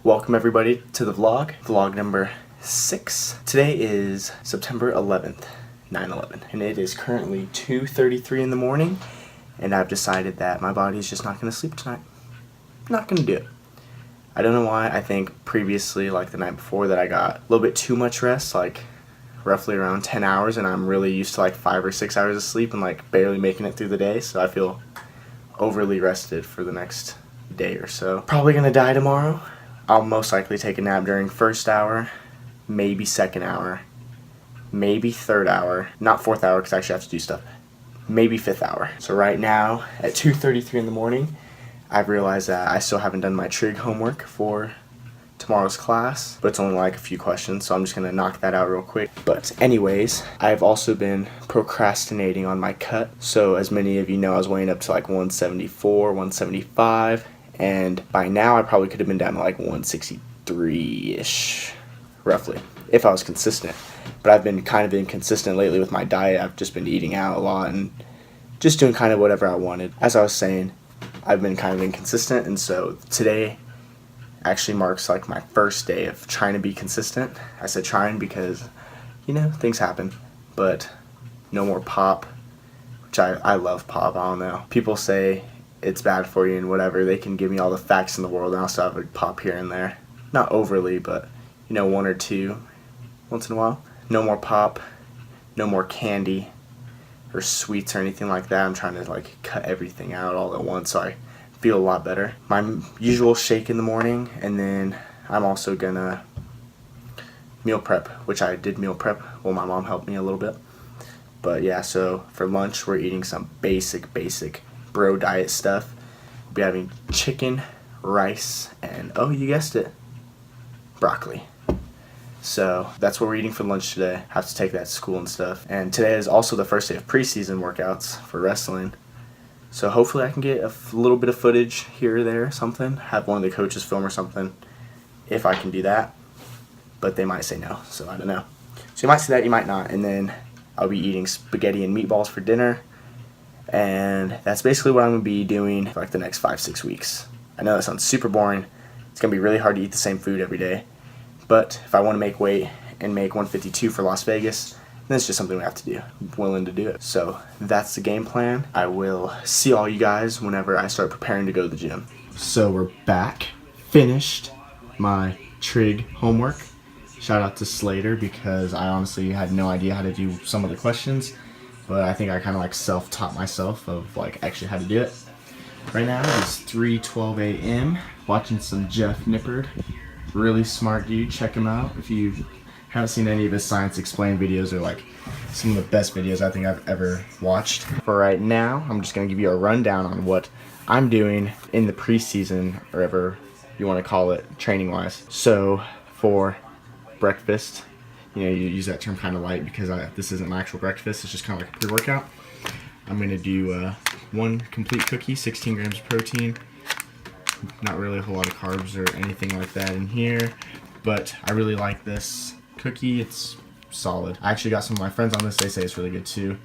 Welcome everybody to the vlog number 6. Today is September 11th, 9/11, and it is currently 2:33 in the morning, and I've decided that my body is just not going to sleep tonight. Not going to do it. I don't know why. I think previously, like the night before, that I got a little bit too much rest, like roughly around 10 hours, and I'm really used to like 5 or 6 hours of sleep and like barely making it through the day, so I feel overly rested for the next day or so. Probably going to die tomorrow. I'll most likely take a nap during first hour, maybe second hour, maybe third hour, not fourth hour because I actually have to do stuff, maybe fifth hour. So right now at 2:33 in the morning, I've realized that I still haven't done my trig homework for tomorrow's class, but it's only like a few questions, so I'm just going to knock that out real quick. But anyways, I've also been procrastinating on my cut. So as many of you know, I was weighing up to like 174, 175. And by now I probably could have been down to like 163-ish, roughly, if I was consistent. But I've been kind of inconsistent lately with my diet. I've just been eating out a lot and just doing kind of whatever I wanted. As I was saying, I've been kind of inconsistent, and so today actually marks like my first day of trying to be consistent. I said trying because, you know, things happen, but no more pop, which I love pop. I don't know. People say it's bad for you and whatever. They can give me all the facts in the world, and I'll still have a pop here and there. Not overly, but you know, one or two once in a while. No more pop, no more candy or sweets or anything like that. I'm trying to like cut everything out all at once so I feel a lot better. My usual shake in the morning, and then I'm also gonna meal prep, which I did meal prep. Well, my mom helped me a little bit. But yeah, so for lunch we're eating some basic bro diet stuff. We'll be having chicken, rice, and oh, you guessed it, broccoli. So that's what we're eating for lunch today. Have to take that to school and stuff. And today is also the first day of preseason workouts for wrestling. So hopefully I can get a little bit of footage here or there, something. Have one of the coaches film or something, if I can do that. But they might say no, so I don't know. So you might see that, you might not. And then I'll be eating spaghetti and meatballs for dinner. And that's basically what I'm going to be doing for like the next 5-6 weeks. I know that sounds super boring. It's going to be really hard to eat the same food every day. But if I want to make weight and make 152 for Las Vegas, then it's just something we have to do. I'm willing to do it. So that's the game plan. I will see all you guys whenever I start preparing to go to the gym. So we're back. Finished my trig homework. Shout out to Slater because I honestly had no idea how to do some of the questions. But I think I kind of like self-taught myself of like actually how to do it. Right now it's 3:12 a.m. watching some Jeff Nippard. Really smart dude. Check him out if you haven't seen any of his Science Explained videos. They're like some of the best videos I think I've ever watched. For right now, I'm just going to give you a rundown on what I'm doing in the preseason, or whatever you want to call it, training-wise. So for breakfast, you know, you use that term kind of light because this isn't my actual breakfast. It's just kind of like a pre-workout. I'm going to do one complete cookie, 16 grams of protein. Not really a whole lot of carbs or anything like that in here, but I really like this cookie. It's solid. I actually got some of my friends on this. They say it's really good too.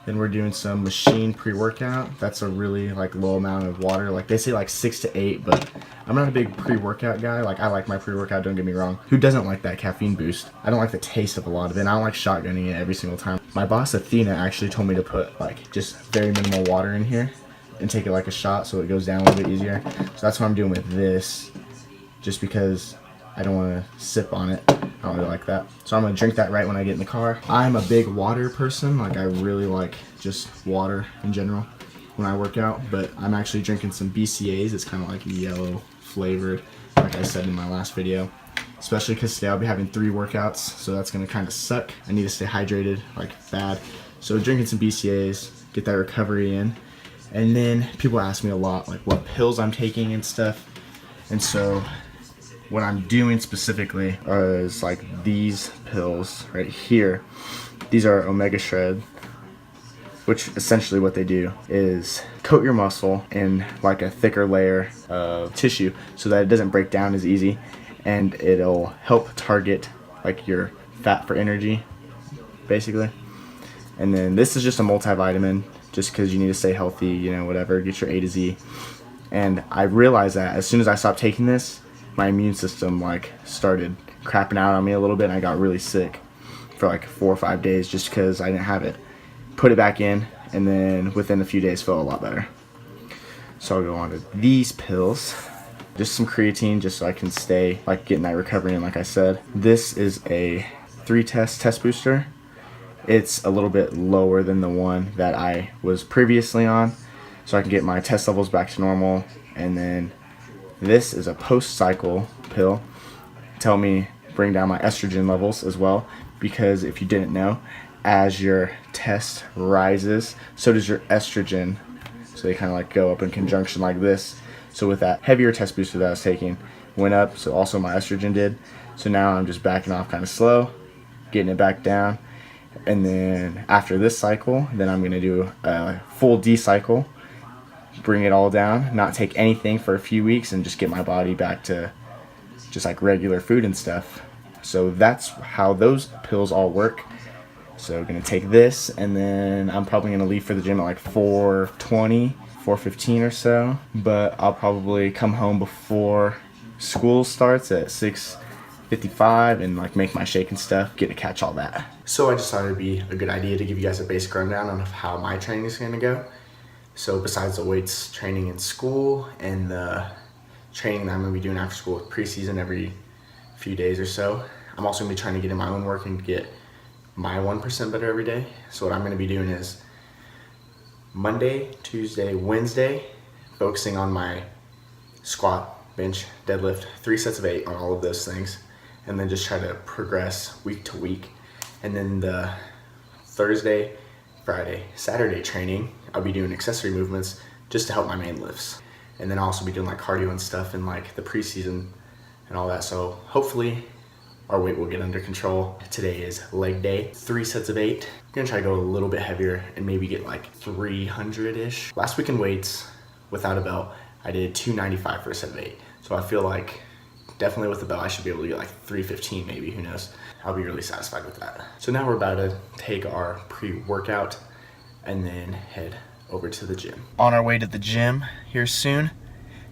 Then we're doing some machine pre-workout. That's a really like low amount of water. Like they say like 6 to 8, but I'm not a big pre-workout guy. Like I like my pre-workout, don't get me wrong. Who doesn't like that caffeine boost? I don't like the taste of a lot of it. I don't like shotgunning it every single time. My boss Athena actually told me to put like just very minimal water in here and take it like a shot so it goes down a little bit easier. So that's what I'm doing with this, just because I don't want to sip on it. I don't really like that. So I'm going to drink that right when I get in the car. I'm a big water person. Like I really like just water in general when I work out. But I'm actually drinking some BCAAs. It's kind of like yellow flavored, like I said in my last video. Especially because today I'll be having 3 workouts. So that's going to kind of suck. I need to stay hydrated like bad. So drinking some BCAAs, get that recovery in. And then people ask me a lot like what pills I'm taking and stuff. And so what I'm doing specifically is like these pills right here. These are Omega Shred, which essentially what they do is coat your muscle in like a thicker layer of tissue so that it doesn't break down as easy, and it'll help target like your fat for energy basically. And then this is just a multivitamin, just because you need to stay healthy, you know, whatever, get your A to Z. And I realized that as soon as I stopped taking this, my immune system like started crapping out on me a little bit, and I got really sick for like 4 or 5 days just because I didn't have it. Put it back in, and then within a few days felt a lot better. So I'll go on to these pills. Just some creatine just so I can stay like getting that recovery in, like I said. This is a 3-test booster. It's a little bit lower than the one that I was previously on, so I can get my test levels back to normal. And then this is a post-cycle pill. Tell me bring down my estrogen levels as well, because if you didn't know, as your test rises, so does your estrogen. So they kind of like go up in conjunction like this. So with that heavier test booster that I was taking, went up, so also my estrogen did. So now I'm just backing off kind of slow, getting it back down. And then after this cycle, then I'm gonna do a full D cycle, bring it all down, not take anything for a few weeks, and just get my body back to just like regular food and stuff. So that's how those pills all work. So I'm gonna take this, and then I'm probably gonna leave for the gym at like 4:20, 4:15 or so. But I'll probably come home before school starts at 6:55 and like make my shake and stuff, get to catch all that. So I just thought it'd be a good idea to give you guys a basic rundown on how my training is gonna go. So besides the weights training in school and the training that I'm gonna be doing after school with preseason every few days or so, I'm also gonna be trying to get in my own work and get my 1% better every day. So what I'm gonna be doing is Monday, Tuesday, Wednesday, focusing on my squat, bench, deadlift, 3 sets of 8 on all of those things, and then just try to progress week to week. And then the Thursday, Friday, Saturday training, I'll be doing accessory movements just to help my main lifts. And then I'll also be doing like cardio and stuff in like the preseason and all that. So hopefully our weight will get under control. Today is leg day, 3 sets of 8. I'm gonna try to go a little bit heavier and maybe get like 300-ish. Last week in weights, without a belt, I did 295 for a set of 8. So I feel like definitely with the belt, I should be able to get like 315 maybe, who knows. I'll be really satisfied with that. So now we're about to take our pre-workout and then head over to the gym. On our way to the gym here soon.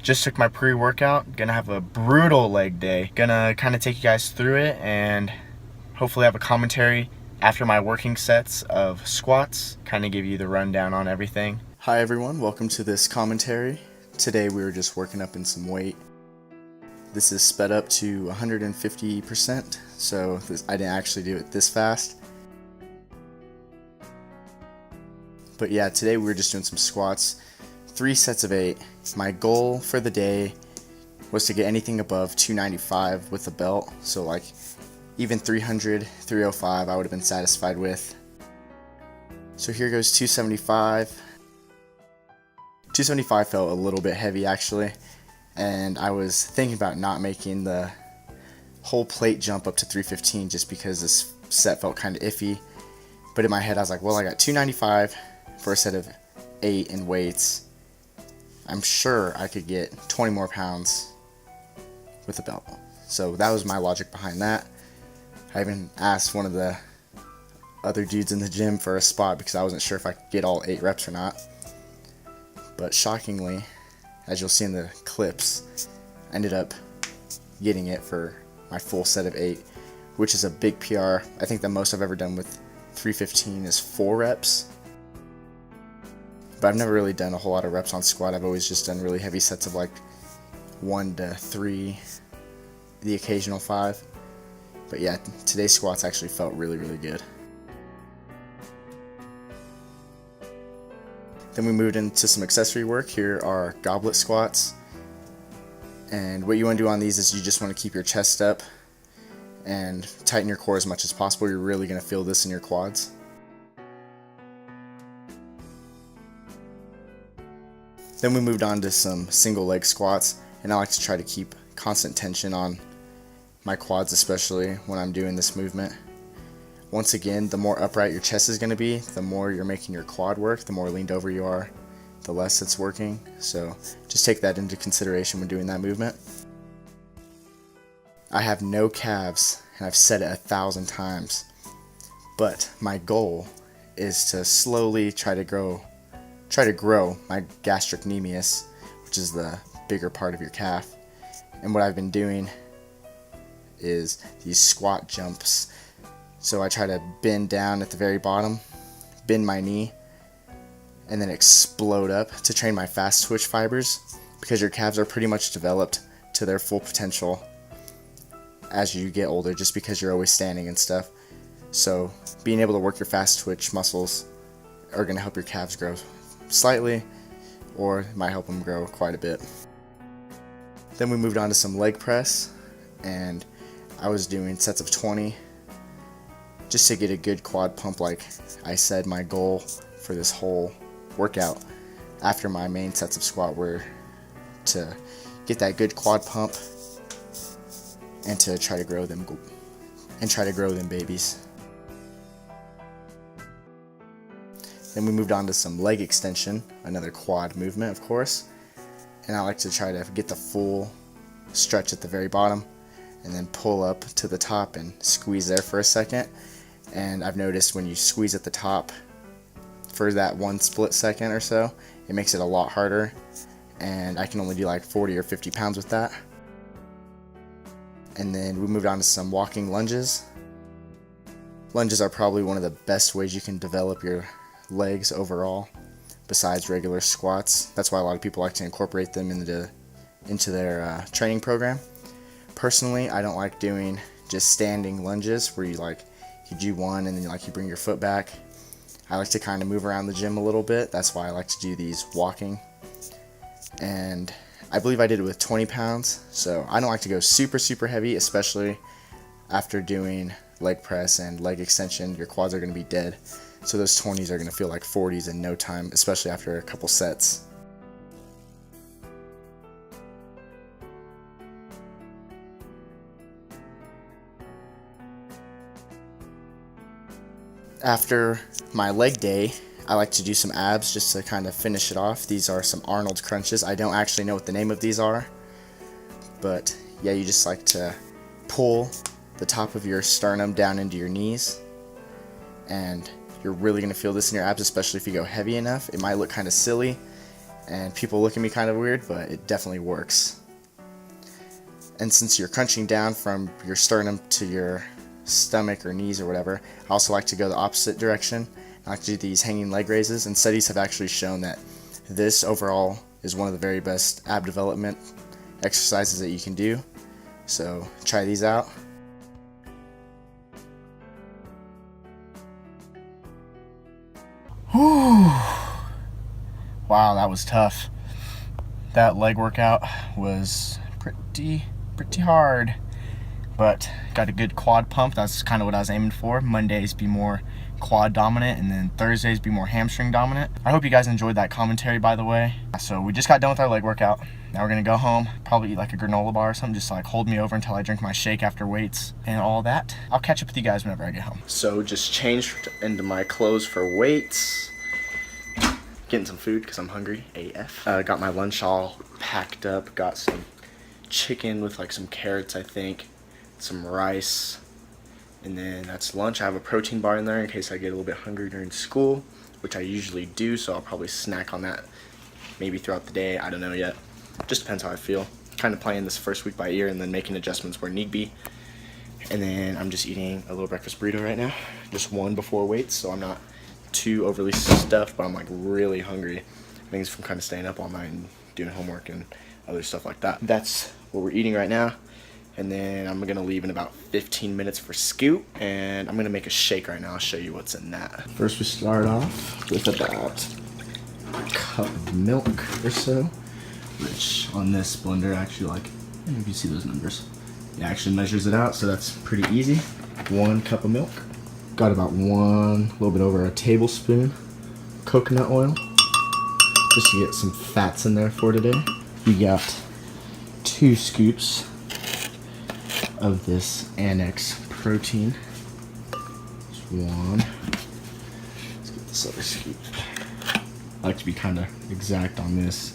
Just took my pre-workout, gonna have a brutal leg day. Gonna kind of take you guys through it and hopefully have a commentary after my working sets of squats, kind of give you the rundown on everything. Hi everyone, welcome to this commentary. Today we were just working up in some weight. This is sped up to 150%, so I didn't actually do it this fast. But yeah, today we were just doing some squats. 3 sets of 8. My goal for the day was to get anything above 295 with a belt. So like even 300, 305 I would have been satisfied with. So here goes 275. 275 felt a little bit heavy actually. And I was thinking about not making the whole plate jump up to 315 just because this set felt kind of iffy. But in my head I was like, well, I got 295 for a set of 8 in weights. I'm sure I could get 20 more pounds with a belt. So that was my logic behind that. I even asked one of the other dudes in the gym for a spot because I wasn't sure if I could get all 8 reps or not. But shockingly, as you'll see in the clips, I ended up getting it for my full set of 8, which is a big PR. I think the most I've ever done with 315 is 4 reps. But I've never really done a whole lot of reps on squat. I've always just done really heavy sets of like 1 to 3, the occasional 5. But yeah, today's squats actually felt really, really good. Then we moved into some accessory work. Here are goblet squats. And what you want to do on these is you just want to keep your chest up and tighten your core as much as possible. You're really going to feel this in your quads. Then we moved on to some single leg squats, and I like to try to keep constant tension on my quads, especially when I'm doing this movement. Once again, the more upright your chest is going to be, the more you're making your quad work, the more leaned over you are, the less it's working. So just take that into consideration when doing that movement. I have no calves, and I've said it 1,000 times, but my goal is to slowly try to grow my gastrocnemius, which is the bigger part of your calf, And what I've been doing is these squat jumps. So I try to bend down at the very bottom, bend my knee, and then explode up to train my fast twitch fibers, because your calves are pretty much developed to their full potential as you get older, just because you're always standing and stuff. So being able to work your fast twitch muscles are going to help your calves grow slightly, or it might help them grow quite a bit. Then we moved on to some leg press, and I was doing sets of 20 just to get a good quad pump. Like I said, my goal for this whole workout after my main sets of squat were to get that good quad pump and to try to grow them babies. Then we moved on to some leg extension, another quad movement, of course. And I like to try to get the full stretch at the very bottom and then pull up to the top and squeeze there for a second. And I've noticed when you squeeze at the top for that one split second or so, it makes it a lot harder. And I can only do like 40 or 50 pounds with that. And then we moved on to some walking lunges. Lunges are probably one of the best ways you can develop your legs overall, besides regular squats. That's why a lot of people like to incorporate them into their training program. Personally, I don't like doing just standing lunges where you do one and then you bring your foot back. I like to kind of move around the gym a little bit. That's why I like to do these walking. And I believe I did it with 20 pounds, so I don't like to go super heavy, especially after doing leg press and leg extension. Your quads are going to be dead, so those 20s are going to feel like 40s in no time, especially after a couple sets. After my leg day, I like to do some abs just to kind of finish it off. These are some Arnold crunches. I don't actually know what the name of these are, but yeah, you just like to pull the top of your sternum down into your knees, and you're really going to feel this in your abs, especially if you go heavy enough. It might look kind of silly, and people look at me kind of weird, but it definitely works. And since you're crunching down from your sternum to your stomach or knees or whatever, I also like to go the opposite direction. I like to do these hanging leg raises, and studies have actually shown that this overall is one of the very best ab development exercises that you can do. So try these out. Whew. Wow, that was tough. That leg workout was pretty hard, but got a good quad pump. That's kind of what I was aiming for. Mondays be more quad dominant, and then Thursdays be more hamstring dominant. I hope you guys enjoyed that commentary, by the way. So we just got done with our leg workout. Now we're gonna go home, probably eat like a granola bar or something, just like hold me over until I drink my shake after weights and all that. I'll catch up with you guys whenever I get home. So just changed into my clothes for weights. Getting some food because I'm hungry AF. Got my lunch all packed up. Got some chicken with like some carrots, I think, some rice, and then that's lunch. I have a protein bar in there in case I get a little bit hungry during school, which I usually do, so I'll probably snack on that maybe throughout the day. I don't know yet. Just depends how I feel. Kind of playing this first week by ear and then making adjustments where need be. And then I'm just eating a little breakfast burrito right now. Just one before weights, so I'm not too overly stuffed, but I'm like really hungry. Things from kind of staying up all night and doing homework and other stuff like that. That's what we're eating right now. And then I'm gonna leave in about 15 minutes for Scoot, and I'm gonna make a shake right now. I'll show you what's in that. First we start off with about a cup of milk or so, which on this blender actually, like, I don't know if you see those numbers. It actually measures it out, so that's pretty easy. 1 cup of milk. Got about a little bit over a tablespoon coconut oil, just to get some fats in there for today. We got 2 scoops of this Annex protein. Just 1. Let's get this other scoop. I like to be kind of exact on this.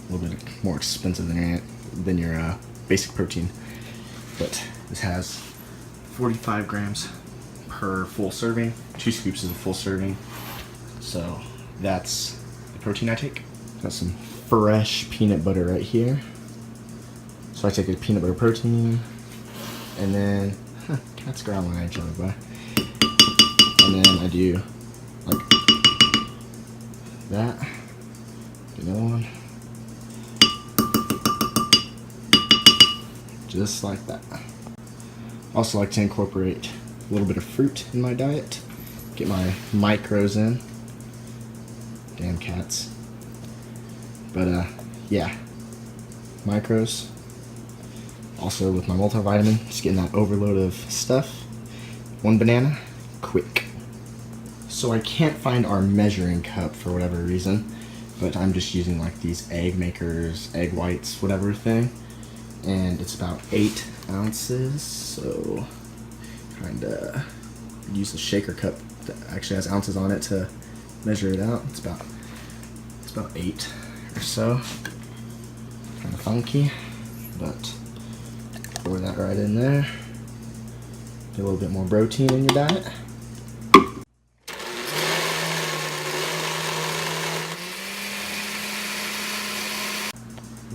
A little bit more expensive than your basic protein, but this has 45 grams per full serving. 2 scoops is a full serving, so that's the protein I take. Got some fresh peanut butter right here. So I take a peanut butter protein, and then cats growling at each other, boy. And then I do like that. Do another one. Just like that. Also like to incorporate a little bit of fruit in my diet. Get my micros in. Damn cats. But yeah. Micros. Also with my multivitamin, just getting that overload of stuff. 1 banana, quick. So I can't find our measuring cup for whatever reason, but I'm just using like these egg makers, egg whites, whatever thing. And it's about 8 ounces, so kinda use a shaker cup that actually has ounces on it to measure it out. It's about 8 or so. Kinda funky, but pour that right in there. Get a little bit more protein in your diet.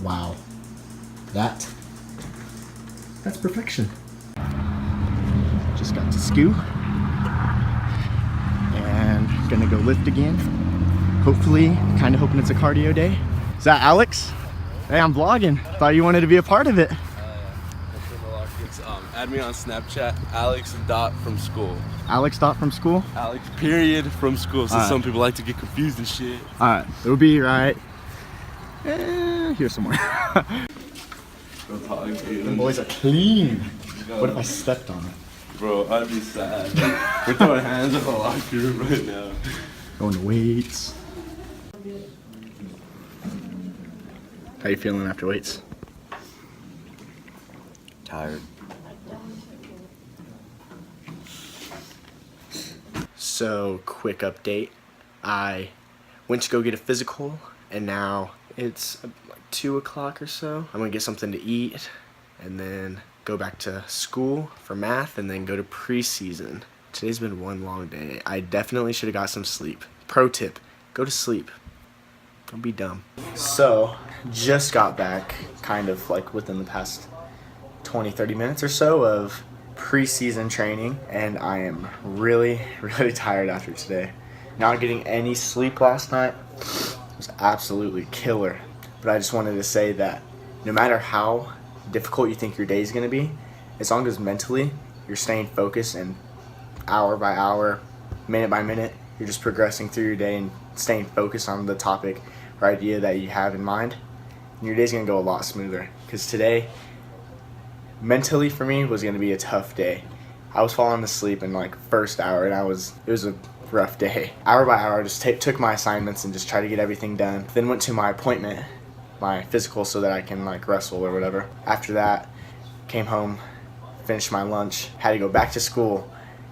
Wow, that's perfection. Just got to school and gonna go lift again. Hopefully, kind of hoping it's a cardio day. Is that Alex? Hey, I'm vlogging. Thought you wanted to be a part of it. Add me on Snapchat, Alex.from school. Alex.from school? Alex period from school, so some people like to get confused and shit. Alright, it'll be right here somewhere. The boys are clean. What if I stepped on it? Bro, I'd be sad. We're throwing hands in the locker room right now. Going to weights. How you feeling after weights? Tired. So, quick update. I went to go get a physical, and now it's like 2 o'clock or so. I'm gonna get something to eat, and then go back to school for math, and then go to preseason. Today's been one long day. I definitely should have got some sleep. Pro tip, go to sleep. Don't be dumb. So, just got back, kind of like within the past 20-30 minutes or so of preseason training, and I am really tired after today. Not getting any sleep last night was absolutely killer. But I just wanted to say that no matter how difficult you think your day is going to be, as long as mentally you're staying focused and hour by hour, minute by minute, you're just progressing through your day and staying focused on the topic or idea that you have in mind, your day's going to go a lot smoother. Because today, mentally for me, was going to be a tough day. I was falling asleep in like first hour, and it was a rough day. Hour by hour, I just took my assignments and just tried to get everything done. Then went to my appointment, my physical, so that I can like wrestle or whatever. After that, came home, finished my lunch, had to go back to school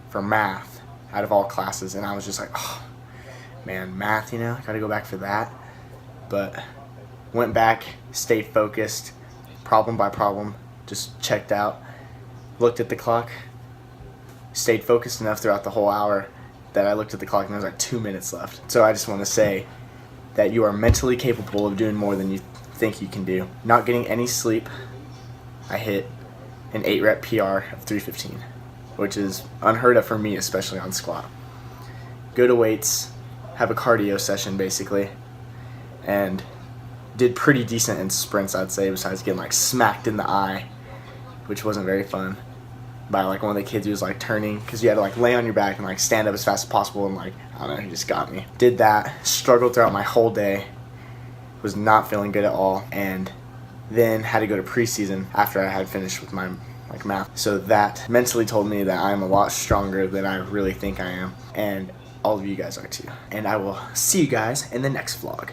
for math out of all classes, and I was just like, oh man, math, you know, gotta go back for that. But went back, stayed focused, problem by problem, just checked out, looked at the clock, stayed focused enough throughout the whole hour that I looked at the clock and there was like 2 minutes left. So I just want to say that you are mentally capable of doing more than you think you can do. Not getting any sleep, I hit an 8-rep PR of 315, which is unheard of for me, especially on squat. Go to weights, have a cardio session basically, and did pretty decent in sprints, I'd say, besides getting like smacked in the eye, which wasn't very fun, by like one of the kids who was like turning, because you had to like lay on your back and like stand up as fast as possible, and like, I don't know, he just got me. Did that, struggled throughout my whole day, was not feeling good at all, and then had to go to preseason after I had finished with my like math. So that mentally told me that I'm a lot stronger than I really think I am, and all of you guys are too. And I will see you guys in the next vlog.